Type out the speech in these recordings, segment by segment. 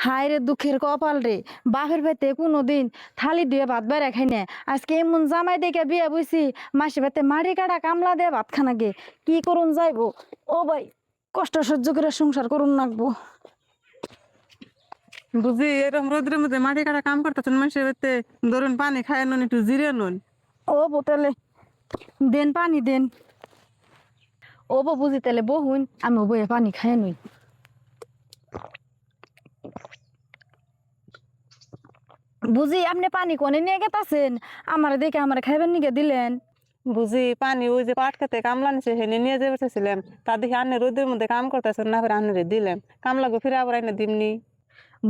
হায় রে দুঃখের কপাল রে, বাপের বাড়িতে কোনোদিন থালি দিয়ে ভাত বেড়ে খাই না। আজকে এমন জামাই দেখে বিয়ে বইছি, মাসি বাড়িতে মাড়ি কাটা কামলা দিয়ে ভাত খানা গে কি করুন যাইবো। ও ভাই, কষ্ট সহ্য করে সংসার করুন লাগবো। বুঝি এরকম রোদ্রের মধ্যে মাটি কাটা কাম করতেছেন মানুষের বাড়িতে, ধরুন পানি খায় নুন একটু জিরে নুন। ও বোতলে দেন পানি দেন। ও বো বুঝি তাহলে বহুন আমি বইয়ে পানি খাই নই। বুঝি আপনি পানি কোনে নিয়ে গেতাছেন, আমার দেখে আমার খাইবেন নিকে দিলেন। বুঝি পানি ওই যে পাট খেতে কামলা নিছে হেনে নিয়ে যে বসেছিলাম, তা দেখি আন্নে রোদের মধ্যে কাম করতেছেন না, করে আন্নে দিলাম কামলাগো ফিরে আবার আইনে দিমনি।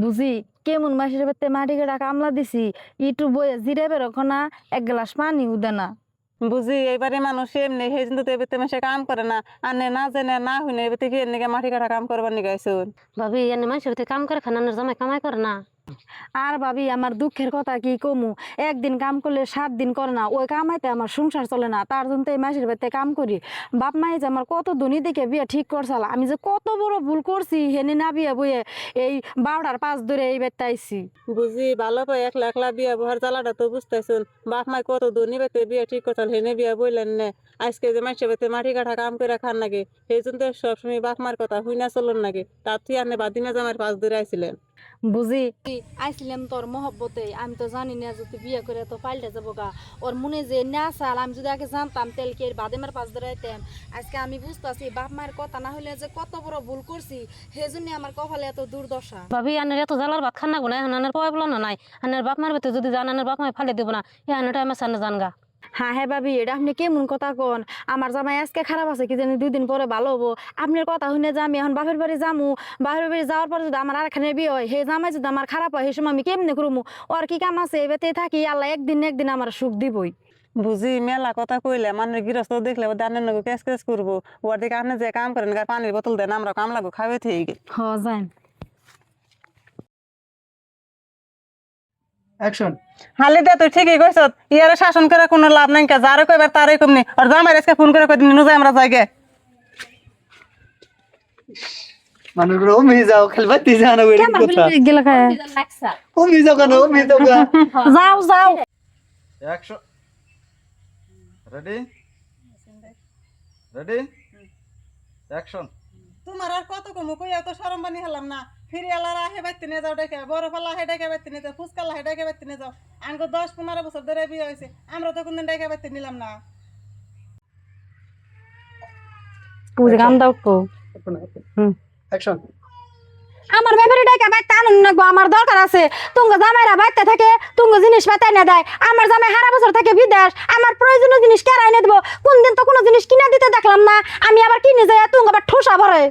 বুঝি কেমন মাসের বাড়িতে মাটি কাটা কামলা দিছি, ইটু বইয়ে জিরে বেরোখ না, এক গ্লাস পানি উদে না। বুঝি এবারে মানুষ এমনি সেই জন্য তো এবার মাসে কাম করে না, আন্নে না জেনে না হইনে এবার থেকে এর নিকে মাটি কাটা কাম করবার নিকে আইসুন। ভাবি এনে মানুষের বাড়িতে কাম করে খানানোর জামাই কামাই করে না। আর ভাবি আমার দুঃখের কথা কি কমু, একদিন কাম করলে 7 দিন করে না, ওই কামাইতে আমার সংসার চলে না, তার জন্য এই মাসের বাড়িতে কাম করি। বাপ মাই যে আমার কত ধনী দেখে বিয়ে ঠিক করছাল, আমি যে কত বড় ভুল করছি হেনে না বিয়ে বইয়ে এই 12টার 5 ধরে এই বাড়িতে আইছি। বুঝি ভালো পাই একলা একলা বিয়া বহার জ্বালাটা তো বুঝতেছুন, বাপ মাই কত ধনী বেতে বিয়া ঠিক করতাল হেনে বিয়া বইলেন না। আজকে যে মানুষের বেতে মাটি কাঠা কাম করে খান নাকি, সেই জন্য তো সবসময় বাপ মার কথা হুই না চলুন নাকি, তার তুই আনে বাদিনা জামার 5 ধরে আইছিলেন। বুঝি আইছিলাম তোর মহব্বতে, আমি তো জানি না যদি বিয়ে করে তো পাল্টে যাবো গা। ওর মনে যে না চাল, আমি যদি আগে জানতাম তেলকে বাদেমার 5 ধরে আইতাম। আজকে আমি বুঝতেছি বাপ মায়ের কথা না হলে যে কত বড় ভুল করছি, সেই জন্য আমার কপালে এত দুর্দশা। ভাবি আনের এত জ্বালার ভাত খান না গুনা এখন আনের পয় বলো না নাই, আনের বাপ মার বাড়িতে যদি যান আনের বাপ মায় ফালে দেবো না, এ আনের টাইমে সামনে জানগা। হ্যাঁ হ্যাঁ ভাবি, এটা আপনি কেমন কথা কন? আমার জামাই আজকে খারাপ আছে কি জানি 2 দিন পরে ভালো হবো। আপনার কথা শুনে যে আমি এখন বাপের বাড়ি যামু, বাপের বাড়ি যাওয়ার পর যদি আমার আরেকখানে বিয়ে হয়, সেই জামাই যদি আমার খারাপ হয়, সেই সময় আমি কেমনে করবো? ওর কি কাম আছে? এবারে থাকি, আল্লাহ একদিন না একদিন আমার সুখ দিবই। বুঝি মেলা কথা কইলে মানুষ গৃহস্থ দেখলে আনের নগো কেস কেস করবো, ওর দিকে আনে যে কাম করেন পানির বোতল দেন আমরা কাম লাগো খাবে থেকে। হ যান। অ্যাকশন। হালিদা তুই ঠিকই কইছ, ইয়ারে শাসন করে কোনো লাভ নাই, যারে কইবার তারে কমনি, আর জামাই আজকে ফোন করে কই দিন নুজাই আমরা যাইগে। মানুষগুলো ও মেয়ে যাও খালি বাতি যাও না ওই কথা গেল খায়। ও মেয়ে যাও কেন ও মেয়ে যাও গা যাও যাও। অ্যাকশন। Ready ready action. তোমার আর কত কমু কইয়া তো শরম বানি হলাম না, ফিরে আলারা হে বাইতে নিয়ে যাও ডেকে, বড় পাল্লা হে ডেকে বাইতে নিয়ে যাও, ফুসকাল্লা হে ডেকে বাইতে নিয়ে যাও। আঙ্গো 10-15 বছর ধরে বিয়ে হয়েছে, আমরা তো কোনদিন ডেকে বাইতে নিলাম না। বুঝে কাম দাও তো। অ্যাকশন। আমার ব্যাপারে ডাইকা বাইতে আনুন না গো, আমার দরকার আছে। তুঙ্গ জামাইরা বাইতে থাকে, তুঙ্গ জিনিস পাতাই না দেয়। আমার জামাই সারা বছর থাকে বিদেশ, আমার প্রয়োজনীয় জিনিস কেরা এনে দেবো? কোনদিন তো কোনো জিনিস কিনা দিতে দেখলাম না, আমি আবার কিনে যাই তুঙ্গ আবার ঠোসা ভরে।